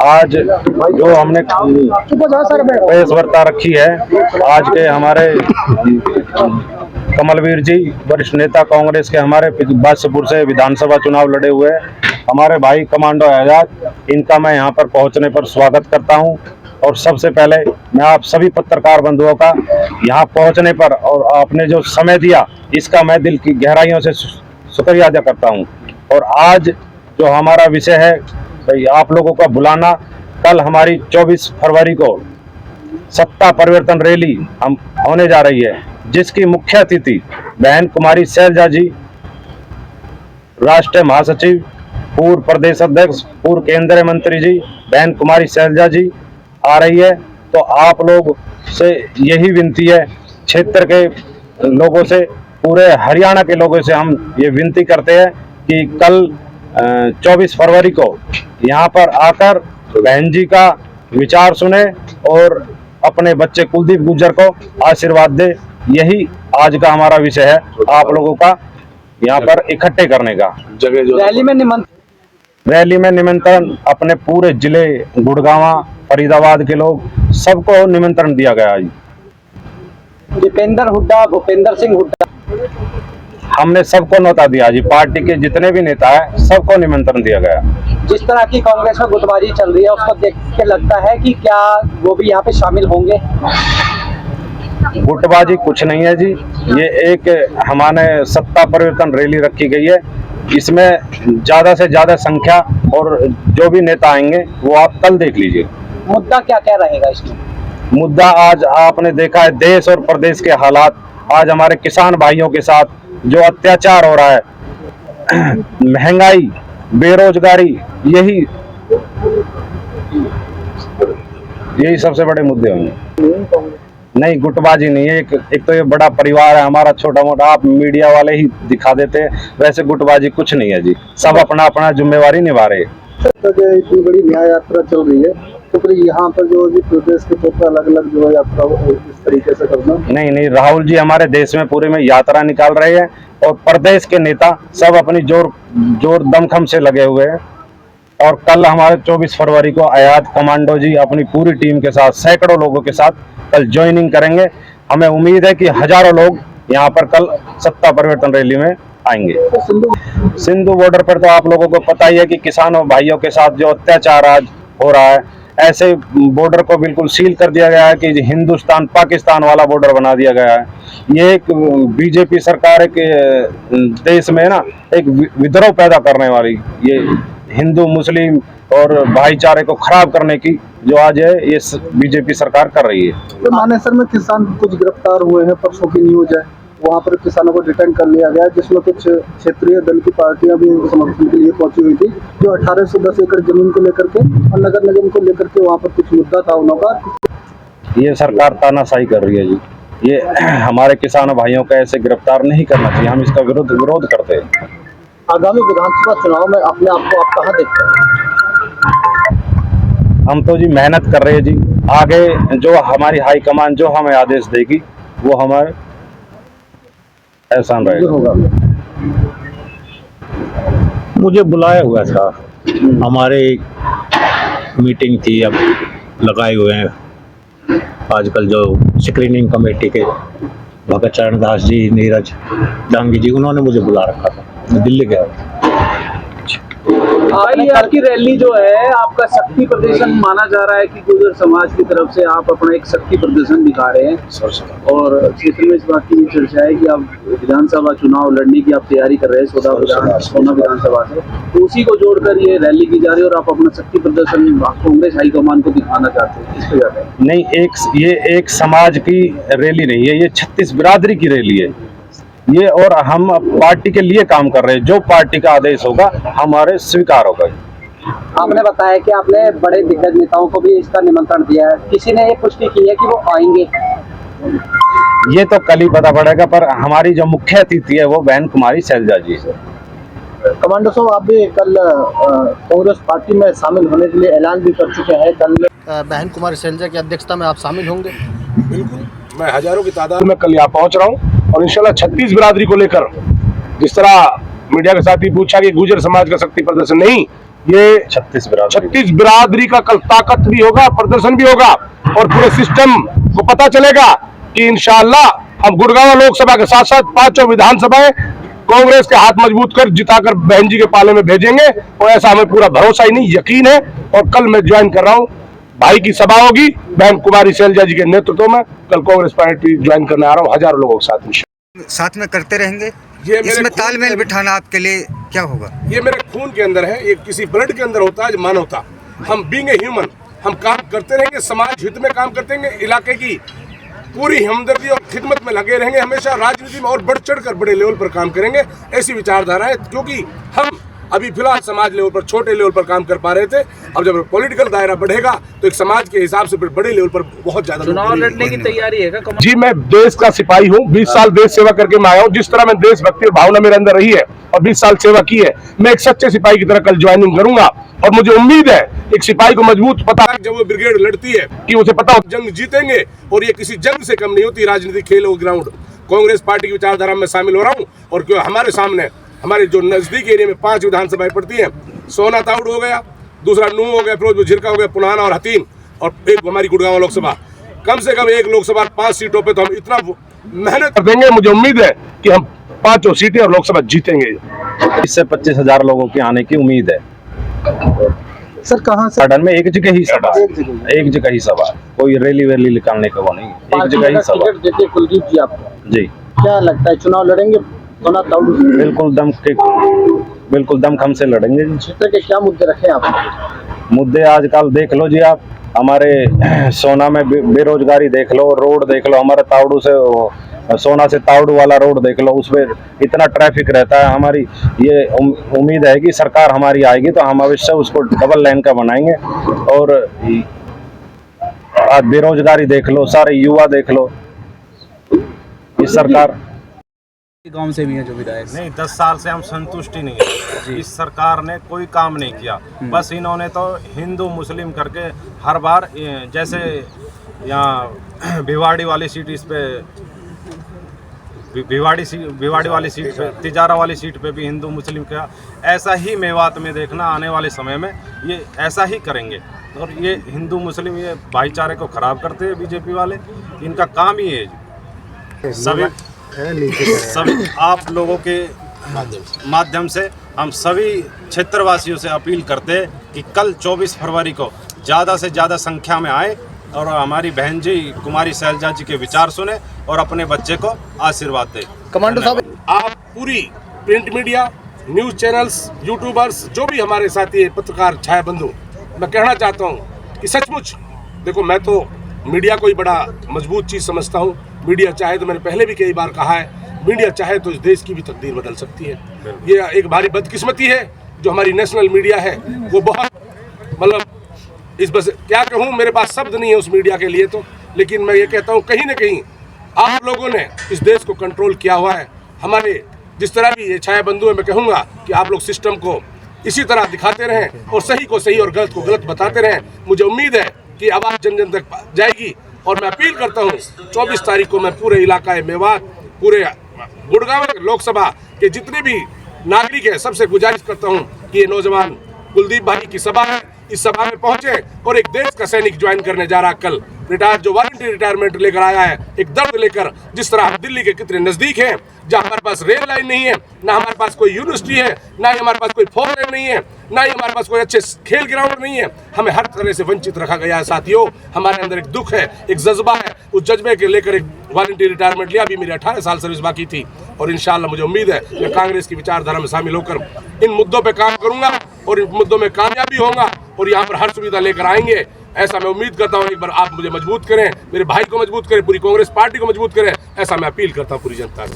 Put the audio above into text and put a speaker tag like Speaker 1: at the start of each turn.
Speaker 1: आज जो हमने प्रेस वार्ता रखी है, आज के हमारे कमलवीर जी वरिष्ठ नेता कांग्रेस के हमारे बादशाहपुर से विधानसभा चुनाव लड़े हुए हमारे भाई कमांडो आजाद, इनका मैं यहाँ पर पहुँचने पर स्वागत करता हूँ। और सबसे पहले मैं आप सभी पत्रकार बंधुओं का यहाँ पहुँचने पर और आपने जो समय दिया, इसका मैं दिल की गहराइयों से शुक्रिया अदा करता हूँ। और आज जो हमारा विषय है भाई, आप लोगों का बुलाना, कल हमारी 24 फरवरी को सत्ता परिवर्तन रैली हम होने जा रही है, जिसकी मुख्य अतिथि बहन कुमारी शैलजा जी, राष्ट्रीय महासचिव, पूर्व प्रदेश अध्यक्ष, पूर्व केंद्रीय मंत्री जी बहन कुमारी शैलजा जी आ रही है। तो आप लोग से यही विनती है, क्षेत्र के लोगों से, पूरे हरियाणा के लोगों से हम ये विनती करते हैं कि कल 24 फरवरी को यहाँ पर आकर बहन जी का विचार सुने और अपने बच्चे कुलदीप गुर्जर को आशीर्वाद दे। यही आज का हमारा विषय है, आप लोगों का यहाँ पर इकट्ठे करने का। रैली में निमंत्रण अपने पूरे जिले गुड़गांव, फरीदाबाद के लोग सबको निमंत्रण दिया गया है।
Speaker 2: दीपेंद्र हुड्डा, भूपेंद्र सिंह हुड्डा,
Speaker 1: हमने सबको न्योता दिया जी। पार्टी के जितने भी नेता हैं सबको निमंत्रण दिया गया।
Speaker 2: जिस तरह की कांग्रेस में गुटबाजी चल रही है, उसको देख के लगता है कि क्या वो भी यहाँ पे शामिल होंगे?
Speaker 1: गुटबाजी कुछ नहीं है जी, ये एक हमारे सत्ता परिवर्तन रैली रखी गई है। इसमें ज्यादा से ज्यादा संख्या और जो भी नेता आएंगे वो आप कल देख लीजिए।
Speaker 2: मुद्दा क्या क्या रहेगा इसमें?
Speaker 1: मुद्दा आज आपने देखा है, देश और प्रदेश के हालात, आज हमारे किसान भाइयों के साथ जो अत्याचार हो रहा है, महंगाई, बेरोजगारी, यही सबसे बड़े मुद्दे होंगे। नहीं, गुटबाजी नहीं है। एक तो ये बड़ा परिवार है हमारा, छोटा मोटा आप मीडिया वाले ही दिखा देते हैं, वैसे गुटबाजी कुछ नहीं है जी। सब अपना अपना जिम्मेवारी निभा रहे हैं।
Speaker 3: तो जो इतनी बड़ी न्याय यात्रा चल रही है, तो फिर यहाँ पर जो प्रदेश के तौर अलग अलग जो यात्रा इस तरीके से करना?
Speaker 1: नहीं, राहुल जी हमारे देश में पूरे में यात्रा निकाल रहे हैं और प्रदेश के नेता सब अपनी जोर दमखम से लगे हुए हैं। और कल हमारे 24 फरवरी को आजाद कमांडो जी अपनी पूरी टीम के साथ, सैकड़ों लोगों के साथ कल ज्वाइनिंग करेंगे। हमें उम्मीद है कि हजारों लोग यहाँ पर कल सत्ता परिवर्तन रैली में आएंगे। सिंधु बॉर्डर पर तो आप लोगों को पता ही है कि किसानों भाइयों के साथ जो अत्याचार आज हो रहा है, ऐसे बॉर्डर को बिल्कुल सील कर दिया गया है कि हिंदुस्तान पाकिस्तान वाला बॉर्डर बना दिया गया है। ये एक बीजेपी सरकार एक देश में ना एक विद्रोह पैदा करने वाली, ये हिंदू मुस्लिम और भाईचारे को खराब करने की जो आज है ये बीजेपी सरकार कर रही है।
Speaker 3: तो मानेसर में किसान कुछ गिरफ्तार हुए हैं, परसों की न्यूज है, वहाँ पर किसानों को डिटेन कर लिया गया, जिसमें कुछ क्षेत्रीय दल की पार्टियां भी समर्थन के लिए पहुंची हुई थी, जो 18 से 10 एकड़ जमीन को लेकर के और नगर निगम को लेकर के वहाँ पर कुछ मुद्दा था उनका।
Speaker 1: ये सरकार तानाशाही कर रही है जी। ये हमारे किसानों भाइयों का ऐसे गिरफ्तार नहीं करना चाहिए, हम इसका विरोध करते हैं।
Speaker 3: आगामी विधानसभा चुनाव में अपने आप को आप कहाँ देखते हैं?
Speaker 1: हम तो जी मेहनत कर रहे हैं जी, आगे जो हमारी हाईकमान जो हमें आदेश देगी वो हमारे एहसान रहेगा।
Speaker 4: मुझे बुलाया हुआ था, हमारे मीटिंग थी, अब लगाए हुए हैं आजकल जो स्क्रीनिंग कमेटी के भगत चरण दास जी, नीरज दांगी जी, उन्होंने मुझे बुला रखा था, मैं दिल्ली गया।
Speaker 2: भाई, आपकी रैली जो है आपका शक्ति प्रदर्शन माना जा रहा है कि गुर्जर समाज की तरफ से आप अपना एक शक्ति प्रदर्शन दिखा रहे हैं और क्षेत्र में इस बात की चर्चा है कि आप विधानसभा चुनाव लड़ने की आप तैयारी कर रहे हैं सोना विधानसभा से, तो उसी को जोड़कर ये रैली की जा रही है और आप अपना शक्ति प्रदर्शन कांग्रेस हाईकमान को दिखाना चाहते हैं, इस पे जाते हैं?
Speaker 1: नहीं, ये एक समाज की रैली नहीं है, ये 36 बिरादरी की रैली है ये, और हम पार्टी के लिए काम कर रहे हैं। जो पार्टी का आदेश होगा हमारे स्वीकार होगा।
Speaker 2: आपने बताया कि आपने बड़े दिग्गज नेताओं को भी इसका निमंत्रण दिया है, किसी ने ये पुष्टि की है कि वो आएंगे?
Speaker 1: ये तो कल ही पता पड़ेगा, पर हमारी जो मुख्य अतिथि है वो बहन कुमारी शैलजा जी है।
Speaker 3: कमांडो साहब, आप भी कल कांग्रेस पार्टी में शामिल होने के लिए ऐलान भी कर चुके हैं, कल बहन कुमारी शैलजा की अध्यक्षता में आप शामिल होंगे?
Speaker 5: बिल्कुल, मैं हजारों की तादाद में कल यहाँ पहुँच रहा हूँ और इंशाल्लाह 36 बिरादरी को लेकर, जिस तरह मीडिया के साथ ही पूछा कि गुर्जर समाज का शक्ति प्रदर्शन नहीं, ये
Speaker 1: 36
Speaker 5: बिरादरी का कल ताकत भी होगा, प्रदर्शन भी होगा और पूरे सिस्टम को पता चलेगा कि इंशाअल्लाह हम गुड़गांव लोकसभा के साथ साथ 5 विधानसभाएं कांग्रेस के हाथ मजबूत कर जिताकर बहन जी के पाले में भेजेंगे। और ऐसा हमें पूरा भरोसा ही नहीं, यकीन है। और कल मैं ज्वाइन कर रहा हूँ, भाई की सभा होगी बहन कुमारी शैलजा जी के नेतृत्व में। कल कांग्रेस पार्टी ज्वाइन करने आ रहा हूँ हजारों लोगों के साथ।
Speaker 6: साथ में करते रहेंगे।
Speaker 5: ये
Speaker 6: इसमें तालमेल बिठाना आपके लिए क्या होगा?
Speaker 5: ये मेरे खून के अंदर है, ये किसी ब्लड के अंदर होता है मानवता। हम बीइंग ए ह्यूमन, हम काम करते रहेंगे, समाज हित में काम करते रहेंगे, इलाके की पूरी हमदर्दी और खिदमत में लगे रहेंगे, हमेशा राजनीति में और बढ़ चढ़ कर बड़े लेवल पर काम करेंगे। ऐसी विचारधारा है, क्योंकि हम अभी फिलहाल समाज लेवल पर छोटे लेवल पर काम कर पा रहे थे। अब जब पॉलिटिकल दायरा बढ़ेगा तो एक समाज के हिसाब से बड़े लेवल पर बहुत ज्यादा
Speaker 2: चुनाव लड़ने की तैयारी है क्या?
Speaker 5: जी, मैं देश का सिपाही हूँ, 20 साल देश सेवा करके मैं आया हूँ। जिस तरह मैं देशभक्ति और भावना मेरे अंदर रही है और 20 साल सेवा की है, मैं एक सच्चे सिपाही की तरह कल ज्वाइनिंग करूंगा। और मुझे उम्मीद है एक सिपाही को मजबूत पता है जब वो ब्रिगेड लड़ती है कि उसे पता हो जंग जीतेंगे, और ये किसी जंग से कम नहीं होती। राजनीति खेल हो ग्राउंड। कांग्रेस पार्टी की विचारधारा में शामिल हो रहा हूँ। और क्यों हमारे सामने हमारे जो नजदीक एरिया में 5 विधानसभाएं पड़ती हैं, सोना ताउड़ हो गया, दूसरा नूह हो गया, फिरोजपुर झिरका हो गया, पुनाना और हतीम, और एक हमारी गुड़गांव लोकसभा। कम से कम एक लोकसभा 5 सीटों पे तो हम इतना मेहनत कर देंगे। मुझे उम्मीद है कि हम 5 सीटें और लोकसभा जीतेंगे।
Speaker 1: 20 से 25 हजार लोगों की आने की उम्मीद है।
Speaker 3: सर कहाँ से?
Speaker 1: गार्डन में एक जगह ही सभा, एक जगह ही सभा, कोई रैली वैली निकालने का वो नहीं, एक जगह ही सभा।
Speaker 3: टिकट देते कुलदीप जी आपको,
Speaker 1: जी,
Speaker 3: क्या लगता है चुनाव लड़ेंगे? सोना ताउड़
Speaker 1: बिल्कुल दमखम से लड़ेंगे।
Speaker 3: क्षेत्र के क्या मुद्दे रखे आप?
Speaker 1: मुद्दे आजकल देख लो जी, आप हमारे सोना में बेरोजगारी देख लो, रोड देख लो, हमारे तावड़ू से सोना से तावड़ू वाला रोड देख लो, उसमें इतना ट्रैफिक रहता है। हमारी ये उम्मीद है कि सरकार हमारी आएगी तो हम अवश्य उसको डबल लाइन का बनाएंगे। और आज बेरोजगारी देख लो, सारे युवा देख लो, इस सरकार
Speaker 2: गांव से भी है जो विधायक
Speaker 7: नहीं, 10 साल से हम संतुष्टि नहीं है। इस सरकार ने कोई काम नहीं किया। बस इन्होंने तो हिंदू मुस्लिम करके हर बार जैसे यहाँ भिवाड़ी वाली सीट, इस पे भिवाड़ी वाली सीट पे, तिजारा वाली सीट पे भी हिंदू मुस्लिम का, ऐसा ही मेवात में देखना आने वाले समय में ये ऐसा ही करेंगे। और ये हिंदू मुस्लिम ये भाईचारे को खराब करते हैं बीजेपी वाले, इनका काम ही है। सभी आप लोगों के माध्यम से हम सभी क्षेत्रवासियों से अपील करते हैं कि कल 24 फरवरी को ज़्यादा से ज़्यादा संख्या में आए और हमारी बहन जी कुमारी शैलजा जी के विचार सुने और अपने बच्चे को आशीर्वाद दें।
Speaker 3: कमांडो साहब,
Speaker 5: आप पूरी print media, news channels, YouTubers, जो भी हमारे साथी है, पत्रकार, छाया बंधु, मैं कहना चाहता हूँ कि सचमुच देखो, मैं तो मीडिया को ही बड़ा मजबूत चीज़ समझता हूँ। मीडिया चाहे तो, मैंने पहले भी कई बार कहा है, मीडिया चाहे तो इस देश की भी तकदीर बदल सकती है। ये एक भारी बदकिस्मती है जो हमारी नेशनल मीडिया है, वो बहुत मतलब इस बस क्या कहूँ, मेरे पास शब्द नहीं है उस मीडिया के लिए तो। लेकिन मैं ये कहता हूँ कहीं ना कहीं आप लोगों ने इस देश को कंट्रोल किया हुआ है। हमारे जिस तरह भी ये छाया बंधु है, मैं कहूँगा कि आप लोग सिस्टम को इसी तरह दिखाते रहें और सही को सही और गलत को गलत बताते रहें। मुझे उम्मीद है कि आवाज़ जन जन तक जाएगी। और मैं अपील करता हूँ 24 तारीख को मैं पूरे इलाका मेवात, पूरे गुड़गांव लोकसभा के जितने भी नागरिक हैं, सबसे गुजारिश करता हूँ कि ये नौजवान कुलदीप भाई की सभा है, इस सभा में पहुंचे और एक देश का सैनिक ज्वाइन करने जा रहा कल रिटायर, जो वारंटी रिटायरमेंट लेकर आया है, एक दर्द लेकर। जिस तरह हम दिल्ली के कितने नजदीक हैं, जहां हमारे पास रेल लाइन नहीं है, ना हमारे पास कोई यूनिवर्सिटी है, ना ही हमारे पास कोई फोर लाइन नहीं है, ना ही हमारे पास कोई अच्छे खेल ग्राउंड नहीं है। हमें हर तरह से वंचित रखा गया है। साथियों, हमारे अंदर एक दुख है, एक जज्बा है, उस जज्बे के लेकर एक वारंटी रिटायरमेंट लिया। अभी मेरी 18 साल सर्विस बाकी थी और इंशाल्लाह मुझे उम्मीद है मैं कांग्रेस की विचारधारा में शामिल होकर इन मुद्दों पर काम करूंगा और इन मुद्दों में कामयाबी होगा और यहाँ पर हर सुविधा लेकर आएंगे। ऐसा मैं उम्मीद करता हूँ। एक बार आप मुझे मजबूत करें, मेरे भाई को मजबूत करें, पूरी कांग्रेस पार्टी को मजबूत करें, ऐसा मैं अपील करता हूँ पूरी जनता से।